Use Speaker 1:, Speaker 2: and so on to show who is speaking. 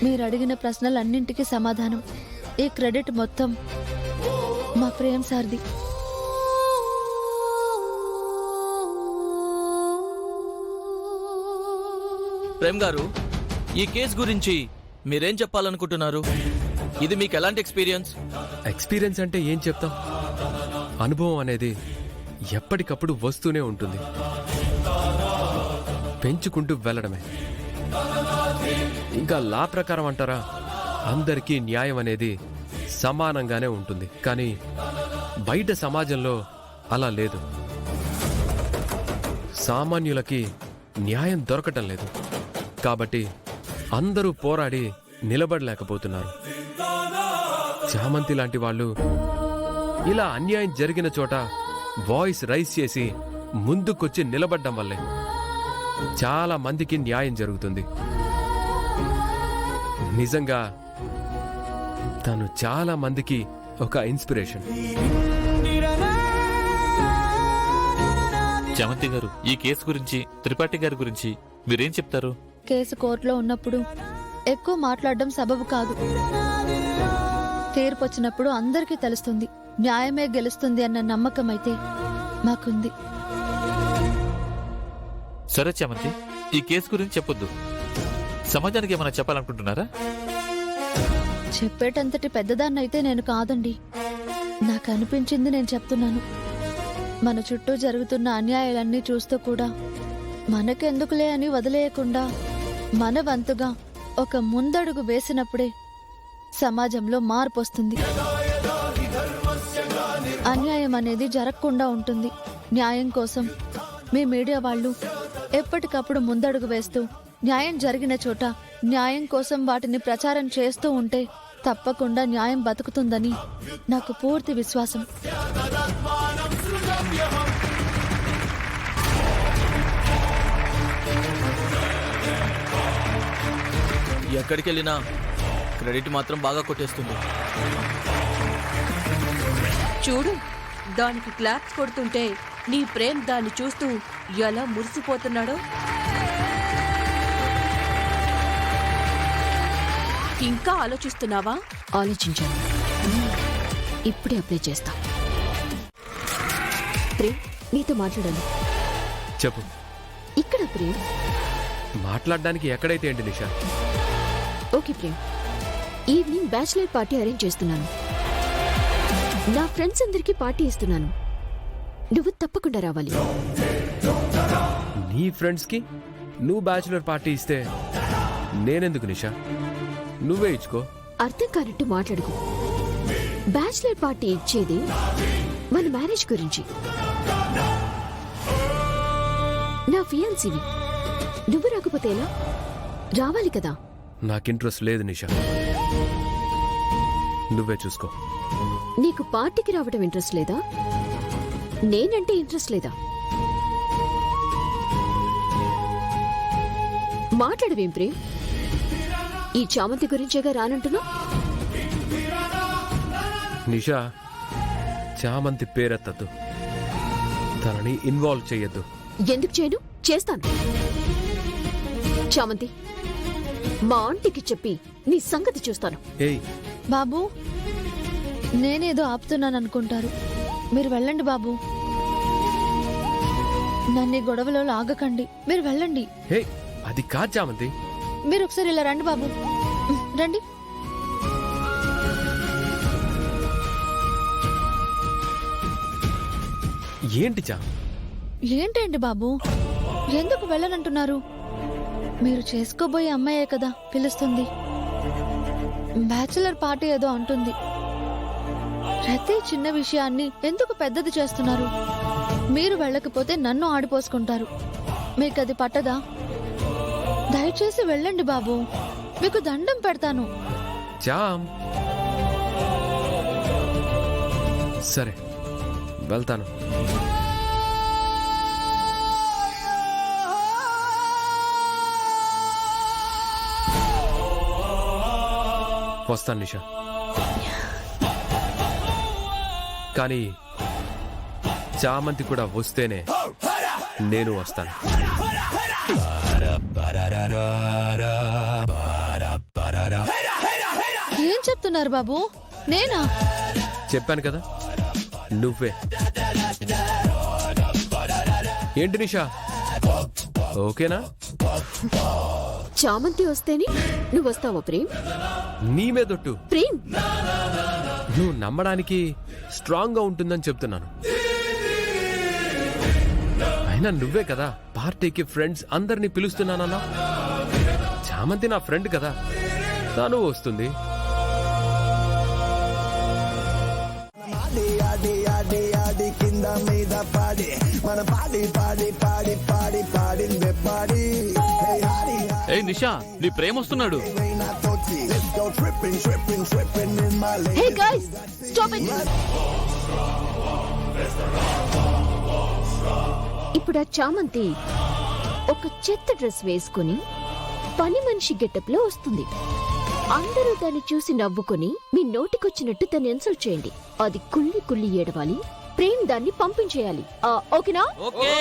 Speaker 1: మీరు అడిగిన ప్రశ్నలన్నింటికీ సమాధానం. ఈ క్రెడిట్ మొత్తం మా ప్రేమ్ సార్ది.
Speaker 2: ప్రేమ్ గారు, ఈ కేసు గురించి మీరేం చెప్పాలనుకుంటున్నారు? ఇది మీకు ఎలాంటి ఎక్స్పీరియన్స్?
Speaker 3: ఎక్స్పీరియన్స్ అంటే ఏం చెప్తాం? అనుభవం అనేది ఎప్పటికప్పుడు వస్తూనే ఉంటుంది, పెంచుకుంటూ వెళ్ళడమే. ఇంకా లా ప్రకారం అంటారా, అందరికీ న్యాయం అనేది సమానంగానే ఉంటుంది. కానీ బయట సమాజంలో అలా లేదు. సామాన్యులకి న్యాయం దొరకటం లేదు. కాబట్టి అందరూ పోరాడి నిలబడలేకపోతున్నారు. చామంతి లాంటి వాళ్ళు ఇలా అన్యాయం జరిగిన చోట వాయిస్ రైజ్ చేసి ముందుకొచ్చి నిలబడ్డం వల్లే చాలా మందికి న్యాయం జరుగుతుంది. నిజంగా తను చాలా మందికి ఒక ఇన్స్పిరేషన్.
Speaker 4: చామంతి గారు, ఈ కేసు గురించి, త్రిపాఠి గారి గురించి మీరేం చెప్తారు?
Speaker 1: కేసు కోర్టులో ఉన్నప్పుడు ఎక్కువ మాట్లాడడం సబబు కాదు. తీర్పు వచ్చినప్పుడు అందరికీ తెలుస్తుంది, న్యాయమే గెలుస్తుంది అన్న నమ్మకం అయితే మాకుంది.
Speaker 4: సరే చామంతి, ఈ కేసు గురించి చెప్పొద్దు. సమాజానికి ఏమైనా చెప్పాలనుకుంటున్నారా?
Speaker 1: చెప్పేటంతటి పెద్దదాన్నైతే నేను కాదండి. నాకు అనిపించింది నేను చెప్తున్నాను. మన చుట్టూ జరుగుతున్న అన్యాయాలన్నీ చూస్తూ కూడా మనకెందుకులే అని వదిలేయకుండా మన వంతుగా ఒక ముందడుగు వేసినప్పుడే సమాజంలో మార్పు వస్తుంది. అన్యాయం అనేది జరగకుండా ఉంటుంది. న్యాయం కోసం మీ మీడియా వాళ్ళు ఎప్పటికప్పుడు ముందడుగు వేస్తూ, న్యాయం జరిగిన చోట న్యాయం కోసం వాటిని ప్రచారం చేస్తూ ఉంటే తప్పకుండా న్యాయం బతుకుతుందని నాకు పూర్తి విశ్వాసం.
Speaker 2: ఎక్కడికి వెళ్ళినా క్రెడిట్ మాత్రం బాగా కొట్టేస్తుంది.
Speaker 5: చూడు, దానికి క్లాప్స్ కొడుతుంటే నీ ప్రేమ్ దాన్ని చూస్తూ ఎలా మురిసిపోతున్నాడో. ఇంకా ఆలోచిస్తున్నావా?
Speaker 6: ఆలోచించాను. ఇప్పుడే అప్లై చేస్తా. ప్రేమ్, నీతో మాట్లాడాలి.
Speaker 3: చెప్పు.
Speaker 6: ఇక్కడ ప్రేమ్.
Speaker 3: మాట్లాడడానికి ఎక్కడైతే ఏంటి Nisha?
Speaker 6: Okay Prem, evening bachelor party arrange చేస్తున్నాను. నా ఫ్రెండ్స్ అందరికీ పార్టీ ఇస్తున్నాను. నువ్వు తప్పకుండా రావాలి.
Speaker 3: నీ ఫ్రెండ్స్కి నువ్వు బ్యాచులర్ పార్టీ ఇస్తే నేనెందుకు నిషా? నువ్వే ఇచ్చుకో.
Speaker 6: అర్థం కానట్టు మాట్లాడుకో. బ్యాచిలర్ పార్టీ ఇచ్చేది మన మ్యారేజ్ గురించి. నా ఫియాన్సీవి. నువ్వు రాకపోతే ఎలా? రావాలి కదా.
Speaker 3: నాకు ఇంట్రెస్ట్ లేదు నిషా, నువ్వే చూసుకో.
Speaker 6: నీకు పార్టీకి రావడం ఇంట్రెస్ట్ లేదా? నేనంటే ఇంట్రెస్ట్ లేదా? మాట్లాడవేం ప్రేమ్? ఈ చామంతి గురించేగా రానంటున్నా?
Speaker 3: నిషా, చామంతి పేరెత్తద్దు, తనని ఇన్వాల్వ్ చెయ్యొద్దు.
Speaker 6: ఎందుకు చేయను? చేస్తాను. చామంతి, మా ఆంటీకి చెప్పి నీ సంగతి చూస్తాను.
Speaker 3: ఏయ్
Speaker 1: బాబు, నేనేదో ఆపుతున్నాననుకుంటారు. మీరు వెళ్ళండి బాబు. నన్ను ఈ గొడవలో లాగకండి. మీరు వెళ్ళండి.
Speaker 3: హే, అది కాదు చామంతి.
Speaker 1: మీరు ఒకసారి ఇలా రండి బాబు, రండి.
Speaker 3: ఏంటి చా?
Speaker 1: ఏంటండి బాబు, ఎందుకు వెళ్ళనంటున్నారు? మీరు చేసుకోబోయే అమ్మాయే కదా పిలుస్తుంది. బ్యాచిలర్ పార్టీ ఏదో అంటుంది. ప్రతి చిన్న విషయాన్ని ఎందుకు పెద్దది చేస్తున్నారు? మీరు వెళ్ళకపోతే నన్ను ఆడిపోసుకుంటారు. మీకది పట్టదా? దయచేసి వెళ్ళండి బాబు, మీకు దండం పెడతాను.
Speaker 3: చామ్, సరే వెళ్తాను. వస్తాను నిషా, కానీ చామంతి కూడా వస్తేనే నేను వస్తాను.
Speaker 1: ఏం చెప్తున్నారు బాబు? నేనా?
Speaker 3: చెప్పాను కదా నువ్వే. ఏంటి నిషా, ఓకేనా?
Speaker 6: చామంతి వస్తేనే నువ్వు వస్తావా ప్రేమ్?
Speaker 3: నీ మీదొట్టు.
Speaker 6: ప్రేమ్,
Speaker 3: నువ్వు నమ్మడానికి స్ట్రాంగ్ గా ఉంటుందని చెప్తున్నాను. అయినా నువ్వే కదా పార్టీకి ఫ్రెండ్స్ అందరినీ పిలుస్తున్నానన్నా. చామంతి నా ఫ్రెండ్ కదా, తను వస్తుంది.
Speaker 4: ఏ నిషా, నీ ప్రేమ వస్తున్నాడు.
Speaker 6: Hey guys, stop it. ఇప్పుడు ఆ చామంతి ఒక చెత్త డ్రెస్ వేసుకుని పని మనిషి గెటప్ లో వస్తుంది. అందరూ దాన్ని చూసి నవ్వుకొని మీ నోటికొచ్చినట్టు దాన్ని ఇన్సల్ట్ చేయండి. అది కుళ్ళి కుళ్ళి ఏడవాలి. ప్రేమ్ దాన్ని పంపించేయాలి. ఓకేనా?
Speaker 2: ఓకే